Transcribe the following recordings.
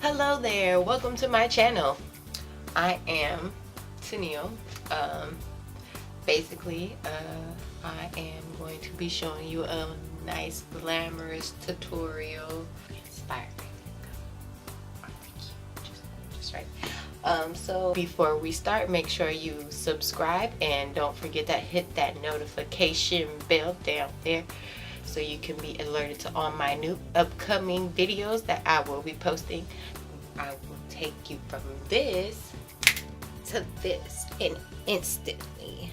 Hello there, welcome to my channel. I am Tennille. Basically, I am going to be showing you a nice glamorous tutorial. Inspiring. Just right. So before we start, make sure you subscribe and don't forget to hit that notification bell down there so you can be alerted to all my new upcoming videos that I will be posting. I will take you from this to this and instantly.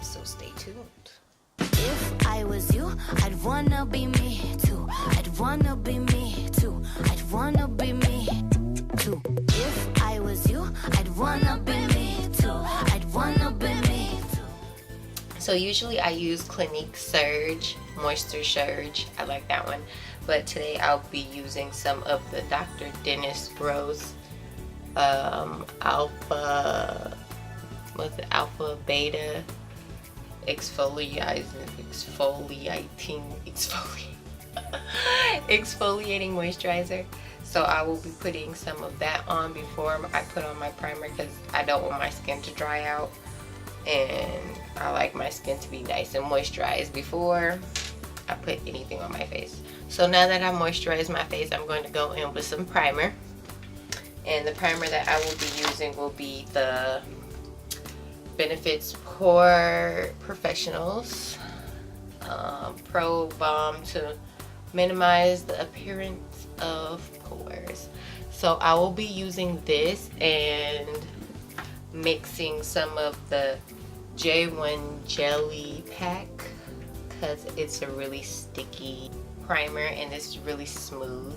So stay tuned. If I was you, I'd wanna be me too. I'd wanna be me too. I'd wanna be me too. If I was you, I'd wanna be me too. I'd wanna be me too. So usually I use Clinique Surge, Moisture Surge. I like that one. But today I'll be using some of the Dr. Denis Rose Alpha Beta exfoliating moisturizer. So I will be putting some of that on before I put on my primer because I don't want my skin to dry out, and I like my skin to be nice and moisturized before I put anything on my face. So now that I moisturized my face, I'm going to go in with some primer, and the primer that I will be using will be the Benefits Pore Professionals Pro Balm to minimize the appearance of pores. So I will be using this and mixing some of the J1 Jelly Pack because it's a really sticky primer and it's really smooth.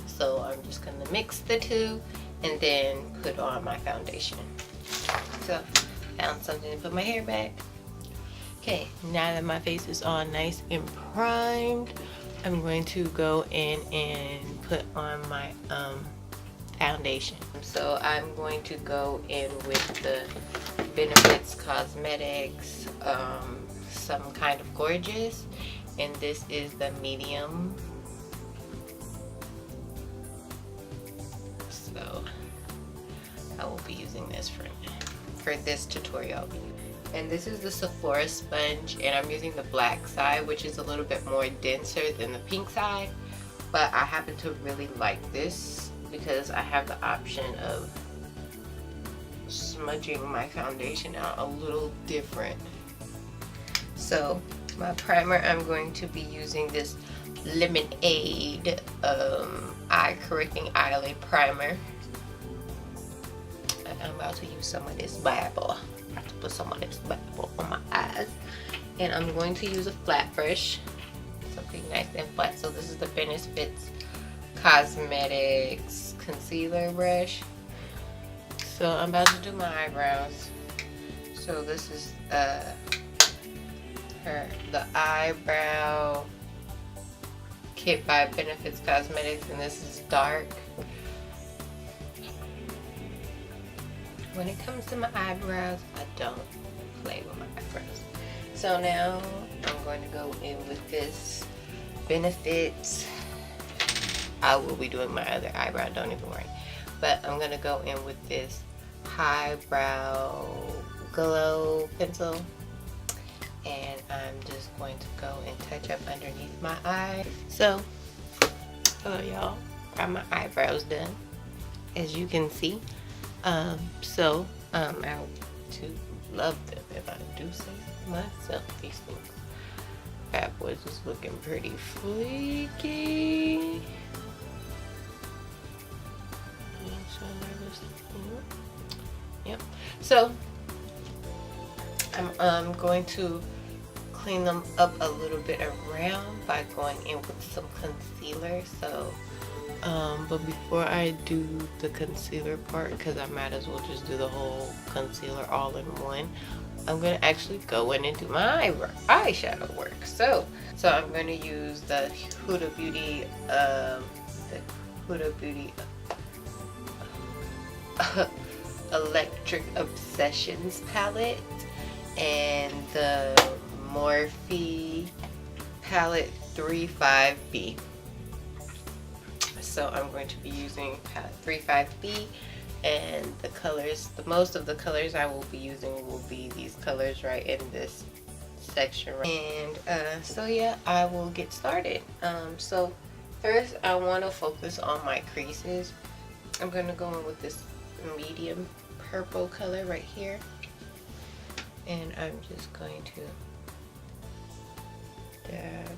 So I'm just going to mix the two and then put on my foundation. So found something to put my hair back. Okay, now that my face is all nice and primed, I'm going to go in and put on my foundation. So I'm going to go in with the Benefits Cosmetics Some Kind of Gorgeous, and this is the medium. So I will be using this for this tutorial. And this is the Sephora sponge, and I'm using the black side, which is a little bit more denser than the pink side, but I happen to really like this because I have the option of smudging my foundation out a little different. So my primer, I'm going to be using this Lemonade eye correcting eyelid primer. I'm about to use some of this Bible. To put some of this Bible on my eyes, and I'm going to use a flat brush, something nice and flat. So this is the Benefits Cosmetics concealer brush. So I'm about to do my eyebrows. So this is the Eyebrow kit by Benefits Cosmetics, and this is dark. When it comes to my eyebrows, I don't play with my eyebrows. So now I'm going to go in with this Benefits. I will be doing my other eyebrow, don't even worry. But I'm going to go in with this Highbrow Glow pencil. And I'm just going to go and touch up underneath my eye. So, hello y'all. Got my eyebrows done, as you can see. So I'm out to love them, if I do say myself. These things, bad boys is looking pretty flaky. Yep. So I'm going to clean them up a little bit around by going in with some concealer. So but before I do the concealer part, because I might as well just do the whole concealer all in one, I'm going to actually go in and do my eyeshadow work. So I'm going to use the Huda Beauty Electric Obsessions palette and the Morphe palette 35B. so I'm going to be using palette 35B, and the colors, the most of the colors I will be using will be these colors right in this section. And so yeah, I will get started. So first I want to focus on my creases. I'm going to go in with this medium purple color right here, and I'm just going to dab,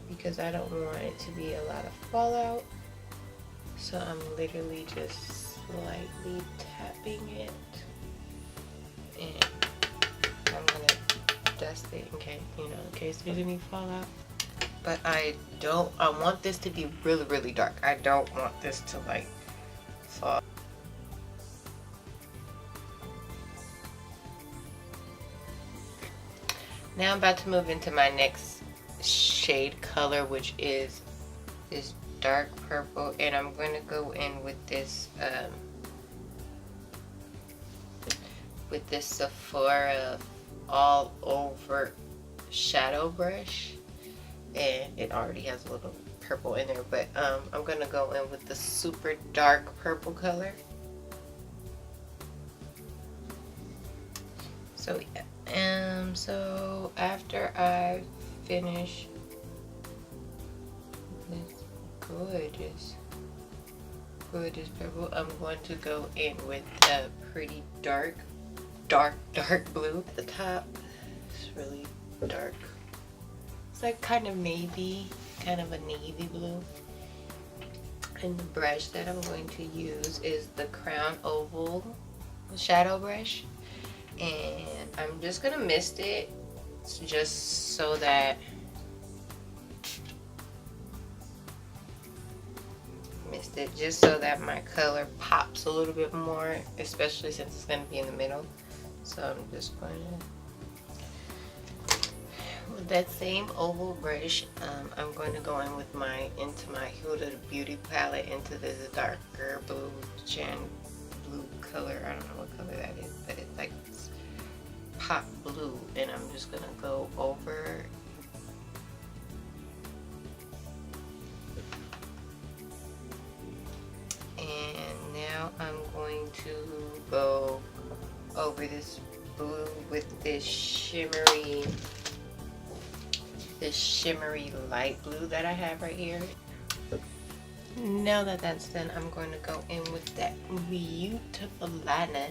because I don't want it to be a lot of fallout, so I'm literally just slightly tapping it, and I'm gonna dust it in case, you know, in case there's any fallout. But I want this to be really, really dark. I don't want this to like fall. Now I'm about to move into my next shade color, which is this dark purple, and I'm going to go in with this Sephora all over shadow brush, and it already has a little purple in there, but I'm going to go in with the super dark purple color. So yeah. So after I finish this gorgeous purple, I'm going to go in with a pretty dark blue at the top. It's really dark. It's like kind of a navy blue. And the brush that I'm going to use is the Crown Oval shadow brush. And I'm just gonna mist it just so that my color pops a little bit more, especially since it's gonna be in the middle. So I'm just going to, with that same oval brush, I'm going to go in with into my Huda Beauty palette, into this darker blue color. I don't know what color that is, but it's like pop blue, and I'm just gonna go over and now I'm going to go over this blue with this shimmery light blue that I have right here. Now that that's done, I'm going to go in with that beautiful liner.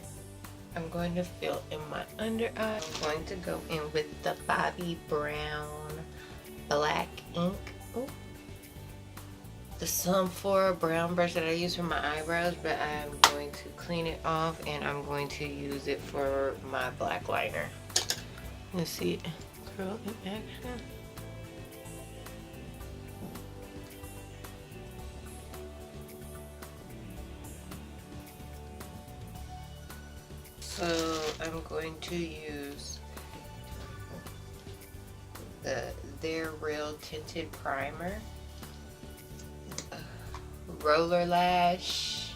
I'm going to fill in my under eye. I'm going to go in with the Bobbi Brown black ink. Ooh. The Sephora brown brush that I use for my eyebrows, but I'm going to clean it off and I'm going to use it for my black liner. Let's see it curl in action. So I'm going to use their Real Tinted Primer, Roller Lash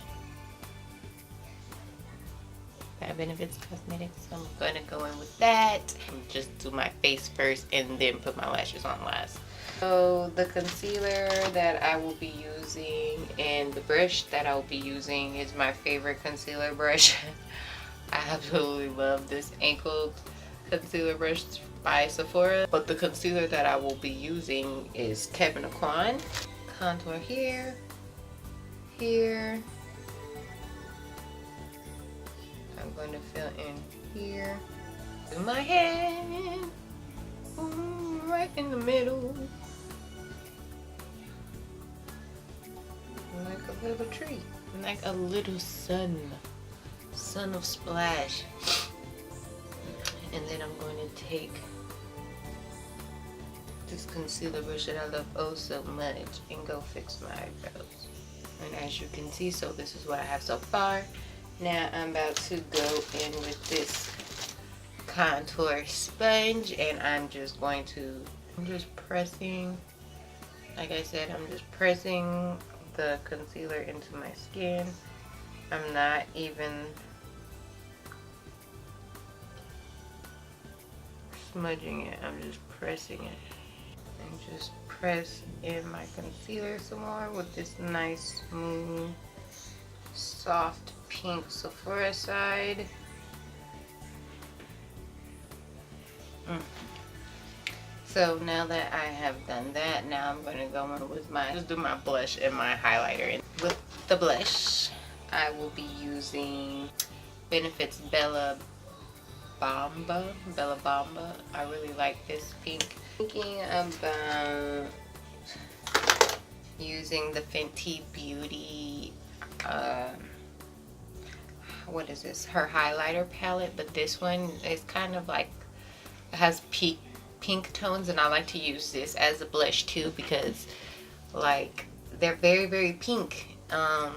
by Benefits Cosmetics. So I'm going to go in with that and just do my face first and then put my lashes on last. So the concealer that I will be using and the brush that I will be using is my favorite concealer brush. I absolutely love this ankle concealer brush by Sephora. But the concealer that I will be using is Kevyn Aucoin. Contour here, here. I'm going to fill in here. Do my head, right in the middle. Like a little tree, like a little sun of splash. And then I'm going to take this concealer brush that I love oh so much and go fix my eyebrows. And as you can see, so this is what I have so far. Now I'm about to go in with this contour sponge, and I'm just pressing, like I said, I'm just pressing the concealer into my skin. I'm not even smudging it, I'm just pressing it. And just press in my concealer some more with this nice, smooth, soft pink Sephora side. So now that I have done that, now I'm going to go in with just do my blush and my highlighter. And with the blush, I will be using Benefit's Bella Bomba. I really like this pink. Thinking about using the Fenty Beauty, what is this? Her highlighter palette, but this one is kind of like, it has pink tones, and I like to use this as a blush too because like they're very, very pink, and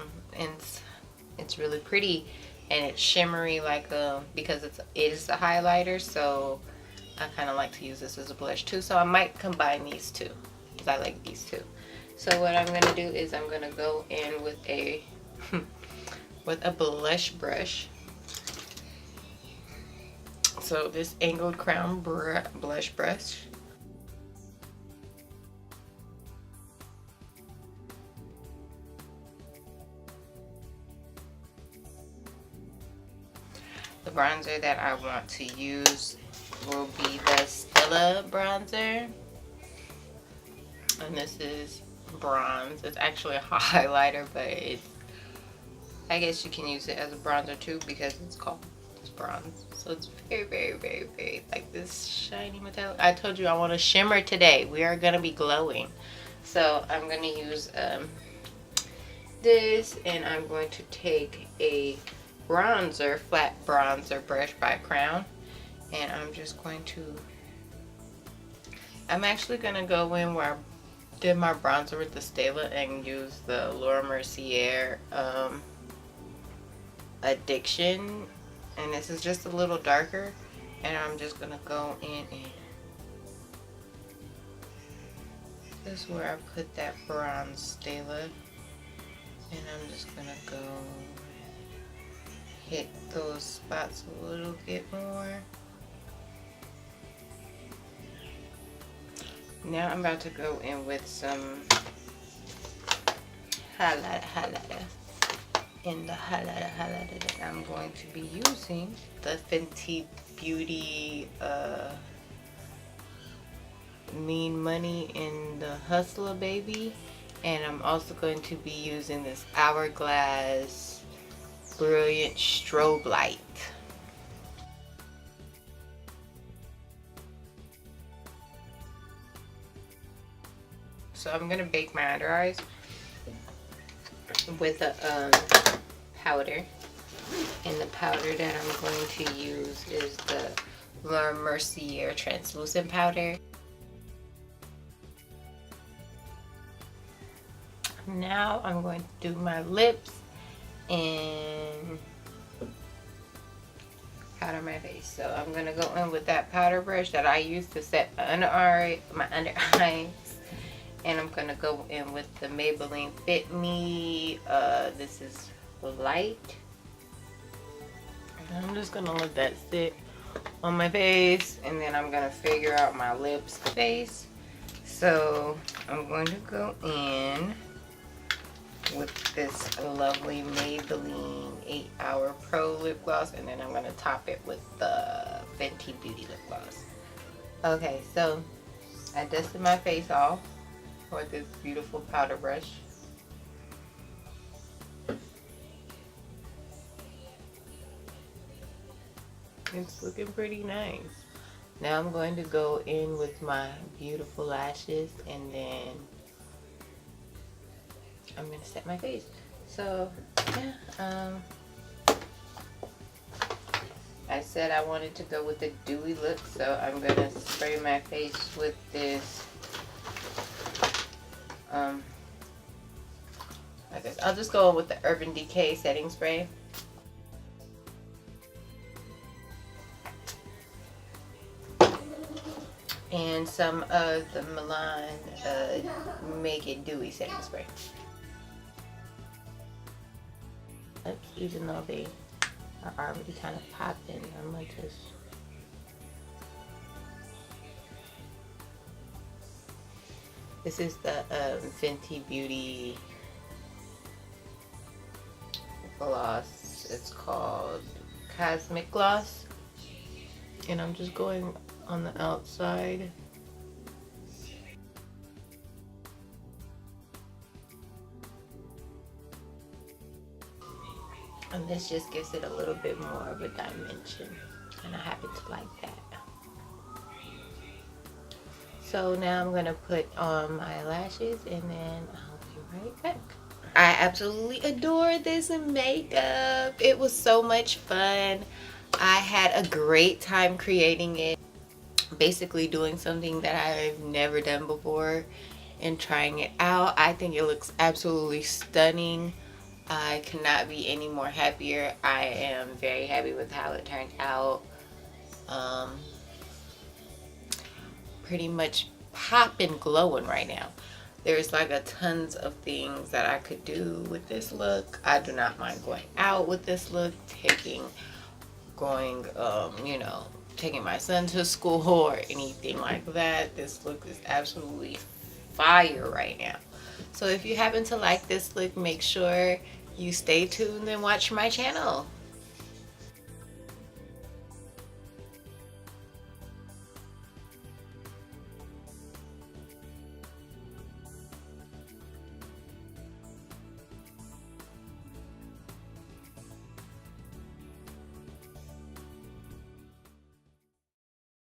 it's really pretty, and it's shimmery like because it is a highlighter, so I kind of like to use this as a blush too. So I might combine these two because I like these two. So what I'm gonna do is I'm gonna go in with a with a blush brush. So this angled crown blush brush. The bronzer that I want to use will be the Stila bronzer. And this is bronze. It's actually a highlighter, but I guess you can use it as a bronzer too because it's bronze. So it's very, very, very, very like this shiny metallic. I told you I want to shimmer today. We are going to be glowing. So I'm going to use this, and I'm going to take a bronzer, flat bronzer brush by Crown, and I'm just going to, I'm actually going to go in where I did my bronzer with the Stila and use the Mercier Addiction, and this is just a little darker, and I'm just going to go in and this is where I put that bronze Stila, and I'm just going to go hit those spots a little bit more. Now I'm about to go in with some highlighter. In the highlighter that I'm going to be using, the Fenty Beauty Mean Money in the Hustler Baby. And I'm also going to be using this Hourglass Brilliant Strobe Light. So I'm gonna bake my under eyes with a powder, and the powder that I'm going to use is the Mercier translucent powder. Now I'm going to do my lips and powder my face. So I'm gonna go in with that powder brush that I used to set my under eyes, and I'm gonna go in with the Maybelline Fit Me. This is light, and I'm just gonna let that sit on my face, and then I'm gonna figure out my lips face. So I'm going to go in with this lovely Maybelline 8-Hour Pro lip gloss, and then I'm going to top it with the Fenty Beauty lip gloss. Okay, so I dusted my face off with this beautiful powder brush. It's looking pretty nice. Now I'm going to go in with my beautiful lashes, and then I'm gonna set my face. So yeah, I said I wanted to go with the dewy look, so I'm gonna spray my face with this like this. I'll just go with the Urban Decay setting spray. And some of the MILANI Make It Dewy setting spray. Even though they are already kind of popping, I'm gonna just This is the Fenty Beauty gloss. It's called Cosmic Gloss. And I'm just going on the outside. And this just gives it a little bit more of a dimension. And I happen to like that. So now I'm going to put on my lashes and then I'll be right back. I absolutely adore this makeup. It was so much fun. I had a great time creating it. Basically doing something that I've never done before and trying it out. I think it looks absolutely stunning. I cannot be any more happier. I am very happy with how it turned out. Pretty much popping, glowing right now. There's like a tons of things that I could do with this look. I do not mind going out with this look, taking my son to school or anything like that. This look is absolutely fire right now. So if you happen to like this look, make sure you stay tuned and watch my channel.